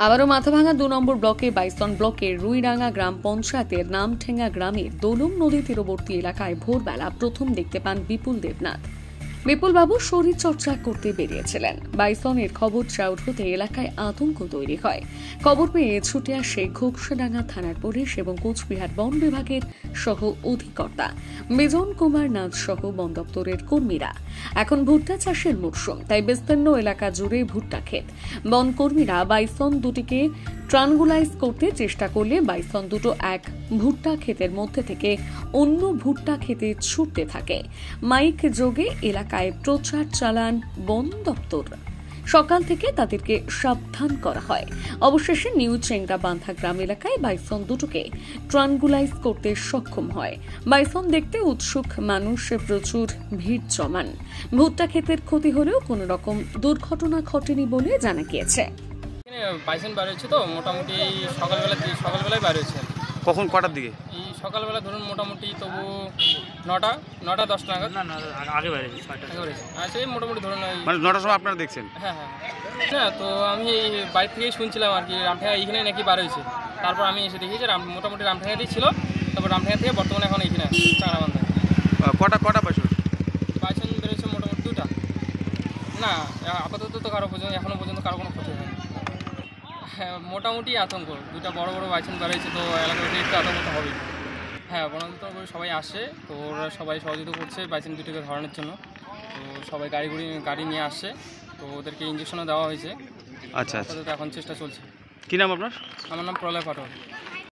আবারও মাথাভাঙা ২ নম্বর ব্লকে বাইসন ব্লকের রুইডাঙ্গা গ্রাম পঞ্চায়েতের নামঠেঙ্গা গ্রামের দোলং নদী তীরবর্তী এলাকায় ভোরবেলা প্রথম দেখতে পান বিপুল দেবনাথ। বিপুলবাবু শরীরচর্চা করতে বেরিয়েছিলেন। বাইসনের খবর চাউর হতে এলাকায় আতঙ্ক তৈরি হয়। খবর পেয়ে ছুটে আসে ঘোকসাডাঙ্গা থানার পুলিশ এবং কোচবিহার বন বিভাগের সহ অধিকর্তা বিজন কুমার নাথ সহ বন দপ্তরের কর্মীরা। এখন ভুট্টা চাষের মরশুম, তাই বিস্তীর্ণ এলাকা জুড়ে ভুট্টা ক্ষেত। বন কর্মীরা বাইসন দুটিকে ট্রানগুলাইজ করতে চেষ্টা করলে বাইসন দুটো এক ভুট্টা ক্ষেতের মধ্যে থেকে অন্য ভুট্টা ক্ষেতে ছুটতে থাকে। মাইক যোগে এলাকায় প্রচার চালান বন দপ্তর। সকাল থেকে তাদেরকে সাবধান করা হয়। অবশেষে নিউ চেংরাবান্ধা গ্রাম এলাকায় বাইসন দুটোকে ট্রানগুলাইজ করতে সক্ষম হয়। বাইসন দেখতে উৎসুক মানুষ প্রচুর ভিড় জমান। ভুট্টা ক্ষেতের ক্ষতি হলেও কোনো রকম দুর্ঘটনা ঘটেনি বলে জানা গিয়েছে। বাইসন বার হয়েছে তো মোটামুটি সকালবেলায় বার হয়েছে। কখন কটার দিকে? এই সকালবেলা ধরুন মোটামুটি তবু 9টা 10টা নাগাদ। না আগে বার হয়েছে, 6টা আগে বেরিয়েছে। আচ্ছা এই মোটামুটি ধরুন মানে 9টার সময় আপনারা দেখছেন? হ্যাঁ। না তো আমি এই বাড়ি থেকেই শুনছিলাম আর কি রামঠেঙ্গা এইখানে নাকি বার হয়েছে। তারপর আমি এসে দেখি যে মোটামুটি রামঠেঙ্গাতেই ছিল। তারপর রামঠেঙ্গা থেকে বর্তমানে এখন এইখানে চাংরাবান্ধা। কটা বাইসন বেরোচ্ছে মোটামুটি 2টা। না আপাতত তো এখনো পর্যন্ত কারো কোনো ক্ষতি হয়নি। হ্যাঁ মোটামুটি আতঙ্ক, 2টা বড় বাইসন বার হয়েছে তো এলাকার একটু আতঙ্ক তো হবেই। হ্যাঁ বন দপ্তর সবাই আসে, তো ওরা সবাই সহযোগিতা করছে বাইসন দুটোকে ধরানোর জন্য। তো সবাই গাড়ি নিয়ে আসছে, তো ওদেরকে ইঞ্জেকশনও দেওয়া হয়েছে। আচ্ছা, এখন চেষ্টা চলছে। কি নাম আপনার? আমার নাম প্রলয় পাটোয়ারি।